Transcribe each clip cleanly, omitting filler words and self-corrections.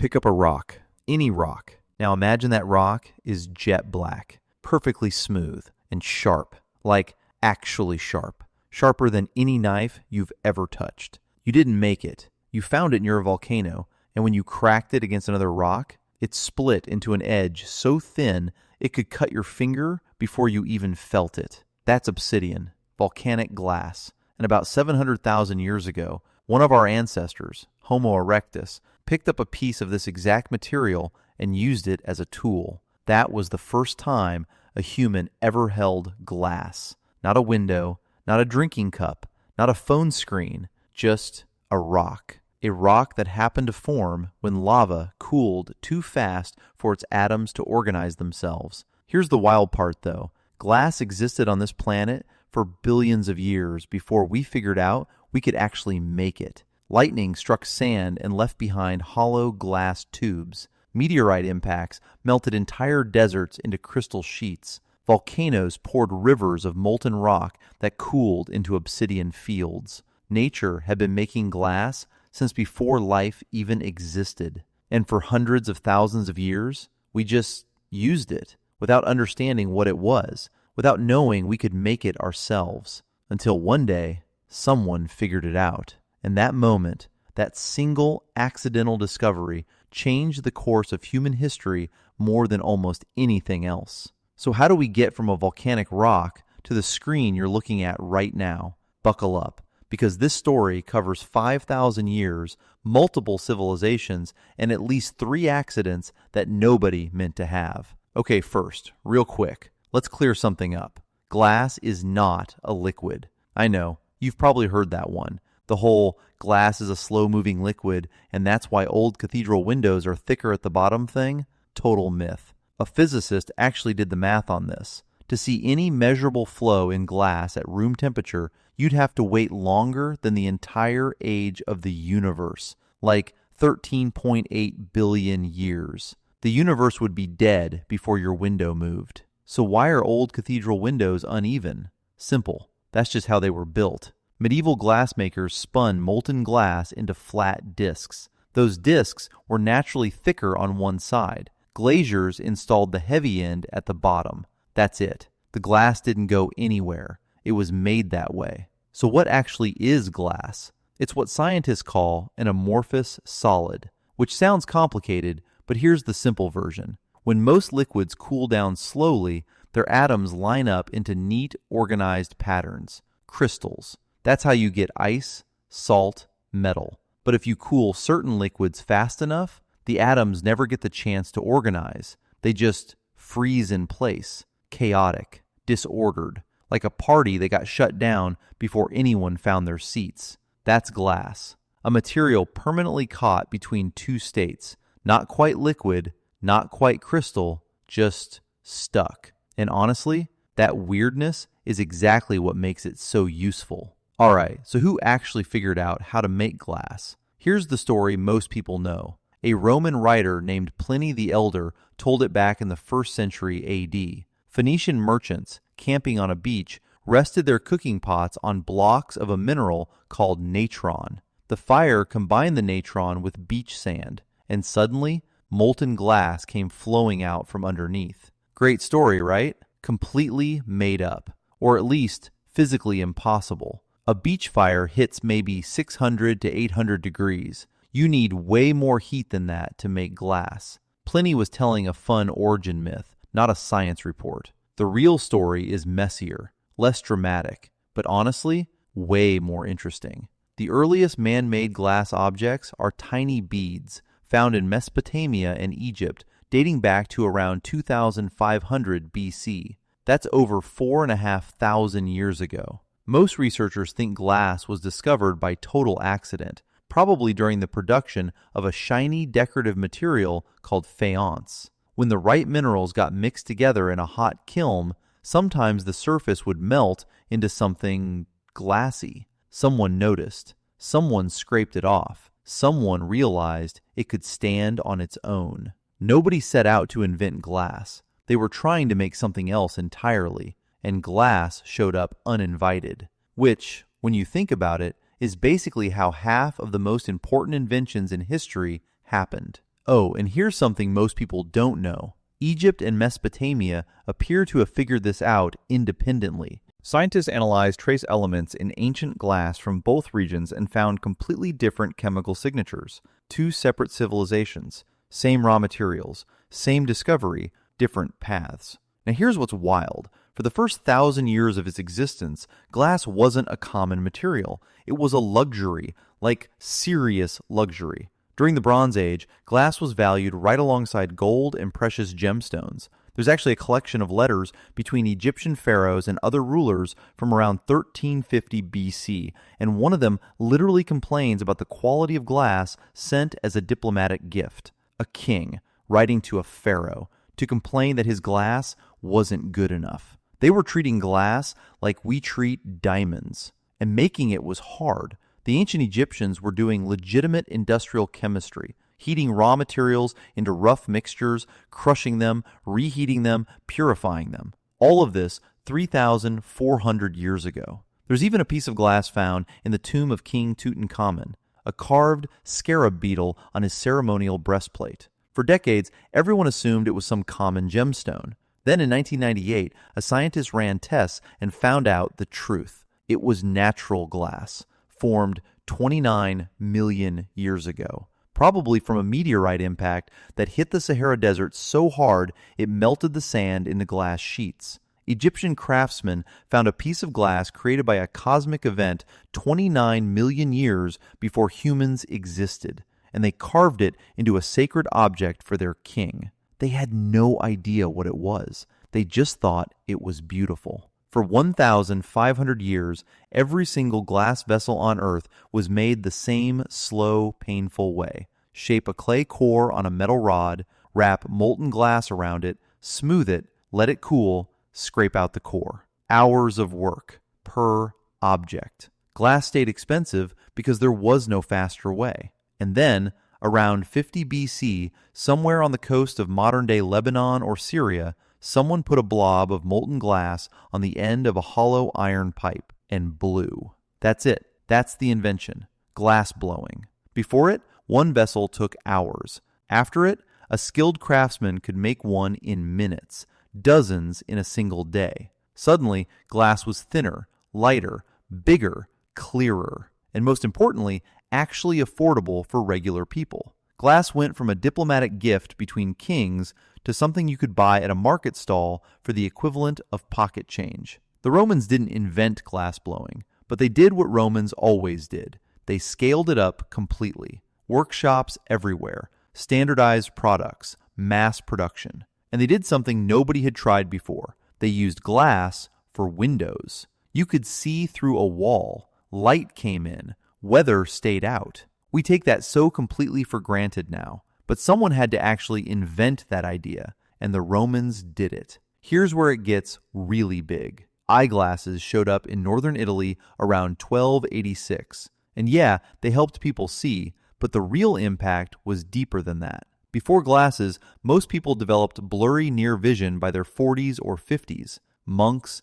Pick up a rock, any rock. Now imagine that rock is jet black, perfectly smooth and sharp, like actually sharp, sharper than any knife you've ever touched. You didn't make it. You found it near a volcano, and when you cracked it against another rock, it split into an edge so thin it could cut your finger before you even felt it. That's obsidian, volcanic glass. And about 700,000 years ago, one of our ancestors, Homo erectus, picked up a piece of this exact material and used it as a tool. That was the first time a human ever held glass. Not a window, not a drinking cup, not a phone screen, just a rock. A rock that happened to form when lava cooled too fast for its atoms to organize themselves. Here's the wild part, though. Glass existed on this planet for billions of years before we figured out we could actually make it. Lightning struck sand and left behind hollow glass tubes. Meteorite impacts melted entire deserts into crystal sheets. Volcanoes poured rivers of molten rock that cooled into obsidian fields. Nature had been making glass since before life even existed. And for hundreds of thousands of years, we just used it without understanding what it was, without knowing we could make it ourselves. Until one day, someone figured it out. And that moment, that single accidental discovery, changed the course of human history more than almost anything else. So how do we get from a volcanic rock to the screen you're looking at right now? Buckle up, because this story covers 5,000 years, multiple civilizations, and at least 3 accidents that nobody meant to have. Okay, first, real quick, let's clear something up. Glass is not a liquid. I know, you've probably heard that one. The whole glass is a slow-moving liquid, and that's why old cathedral windows are thicker at the bottom thing? Total myth. A physicist actually did the math on this. To see any measurable flow in glass at room temperature, you'd have to wait longer than the entire age of the universe, like 13.8 billion years. The universe would be dead before your window moved. So why are old cathedral windows uneven? Simple. That's just how they were built. Medieval glassmakers spun molten glass into flat discs. Those discs were naturally thicker on one side. Glaziers installed the heavy end at the bottom. That's it. The glass didn't go anywhere. It was made that way. So what actually is glass? It's what scientists call an amorphous solid, which sounds complicated, but here's the simple version. When most liquids cool down slowly, their atoms line up into neat, organized patterns, crystals. That's how you get ice, salt, metal. But if you cool certain liquids fast enough, the atoms never get the chance to organize. They just freeze in place, chaotic, disordered, like a party that got shut down before anyone found their seats. That's glass, a material permanently caught between two states, not quite liquid, not quite crystal, just stuck. And honestly, that weirdness is exactly what makes it so useful. All right, so who actually figured out how to make glass? Here's the story most people know. A Roman writer named Pliny the Elder told it back in the 1st century AD. Phoenician merchants, camping on a beach, rested their cooking pots on blocks of a mineral called natron. The fire combined the natron with beach sand, and suddenly, molten glass came flowing out from underneath. Great story, right? Completely made up, or at least physically impossible. A beach fire hits maybe 600 to 800 degrees. You need way more heat than that to make glass. Pliny was telling a fun origin myth, not a science report. The real story is messier, less dramatic, but honestly, way more interesting. The earliest man-made glass objects are tiny beads found in Mesopotamia and Egypt, dating back to around 2500 BC. That's over 4,500 years ago. Most researchers think glass was discovered by total accident, probably during the production of a shiny decorative material called faience. When the right minerals got mixed together in a hot kiln, sometimes the surface would melt into something glassy. Someone noticed. Someone scraped it off. Someone realized it could stand on its own. Nobody set out to invent glass. They were trying to make something else entirely, and glass showed up uninvited, which, when you think about it, is basically how half of the most important inventions in history happened. Oh, and here's something most people don't know. Egypt and Mesopotamia appear to have figured this out independently. Scientists analyzed trace elements in ancient glass from both regions and found completely different chemical signatures. Two separate civilizations, same raw materials, same discovery, different paths. Now here's what's wild. For the first 1,000 years of its existence, glass wasn't a common material. It was a luxury, like serious luxury. During the Bronze Age, glass was valued right alongside gold and precious gemstones. There's actually a collection of letters between Egyptian pharaohs and other rulers from around 1350 BC, and one of them literally complains about the quality of glass sent as a diplomatic gift. A king writing to a pharaoh to complain that his glass wasn't good enough. They were treating glass like we treat diamonds, and making it was hard. The ancient Egyptians were doing legitimate industrial chemistry, heating raw materials into rough mixtures, crushing them, reheating them, purifying them. All of this 3,400 years ago. There's even a piece of glass found in the tomb of King Tutankhamun, a carved scarab beetle on his ceremonial breastplate. For decades, everyone assumed it was some common gemstone. Then in 1998, a scientist ran tests and found out the truth. It was natural glass, formed 29 million years ago, probably from a meteorite impact that hit the Sahara Desert so hard it melted the sand into glass sheets. Egyptian craftsmen found a piece of glass created by a cosmic event 29 million years before humans existed, and they carved it into a sacred object for their king. They had no idea what it was. They just thought it was beautiful. For 1,500 years, every single glass vessel on Earth was made the same slow, painful way. Shape a clay core on a metal rod, wrap molten glass around it, smooth it, let it cool, scrape out the core. Hours of work per object. Glass stayed expensive because there was no faster way. And then, around 50 BC, somewhere on the coast of modern-day Lebanon or Syria, someone put a blob of molten glass on the end of a hollow iron pipe and blew. That's it. That's the invention. Glass blowing. Before it, one vessel took hours. After it, a skilled craftsman could make one in minutes, dozens in a single day. Suddenly, glass was thinner, lighter, bigger, clearer, and most importantly, actually affordable for regular people. Glass went from a diplomatic gift between kings to something you could buy at a market stall for the equivalent of pocket change. The Romans didn't invent glass blowing, but they did what Romans always did. They scaled it up completely. Workshops everywhere, standardized products, mass production. And they did something nobody had tried before. They used glass for windows. You could see through a wall. Light came in. Weather stayed out. We take that so completely for granted now. But someone had to actually invent that idea, and the Romans did it. Here's where it gets really big. Eyeglasses showed up in northern Italy around 1286. And yeah, they helped people see, but the real impact was deeper than that. Before glasses, most people developed blurry near vision by their 40s or 50s. Monks,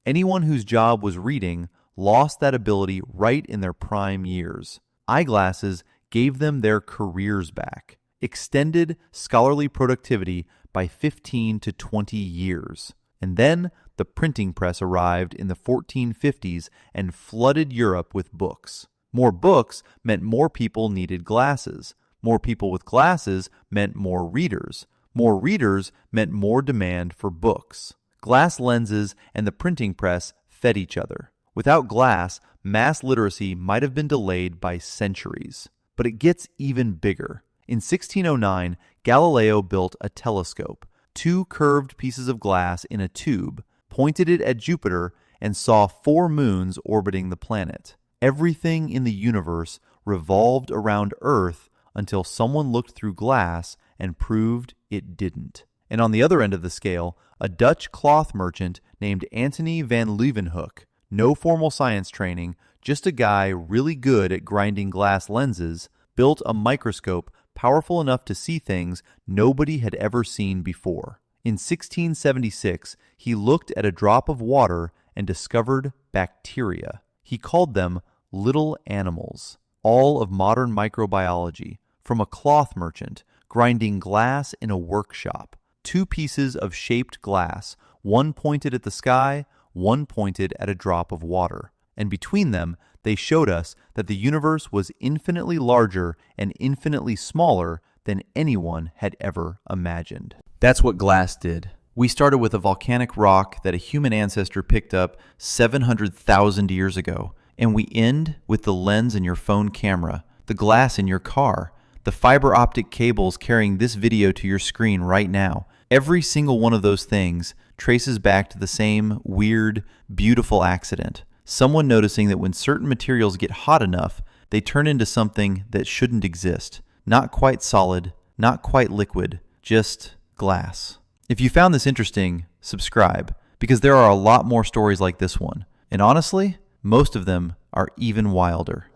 anyone whose job was reading, lost that ability right in their prime years. Eyeglasses gave them their careers back, extended scholarly productivity by 15 to 20 years. And then the printing press arrived in the 1450s and flooded Europe with books. More books meant more people needed glasses. More people with glasses meant more readers. More readers meant more demand for books. Glass lenses and the printing press fed each other. Without glass, mass literacy might have been delayed by centuries. But it gets even bigger. In 1609, Galileo built a telescope, two curved pieces of glass in a tube, pointed it at Jupiter, and saw 4 moons orbiting the planet. Everything in the universe revolved around Earth until someone looked through glass and proved it didn't. And on the other end of the scale, a Dutch cloth merchant named Antony van Leeuwenhoek, no formal science training, just a guy really good at grinding glass lenses, built a microscope powerful enough to see things nobody had ever seen before. In 1676, he looked at a drop of water and discovered bacteria. He called them little animals. All of modern microbiology, from a cloth merchant grinding glass in a workshop. 2 pieces of shaped glass, one pointed at the sky, one pointed at a drop of water. And between them, they showed us that the universe was infinitely larger and infinitely smaller than anyone had ever imagined. That's what glass did. We started with a volcanic rock that a human ancestor picked up 700,000 years ago, and we end with the lens in your phone camera, the glass in your car, the fiber optic cables carrying this video to your screen right now. Every single one of those things traces back to the same weird, beautiful accident. Someone noticing that when certain materials get hot enough, they turn into something that shouldn't exist. Not quite solid, not quite liquid, just glass. If you found this interesting, subscribe, because there are a lot more stories like this one. And honestly, most of them are even wilder.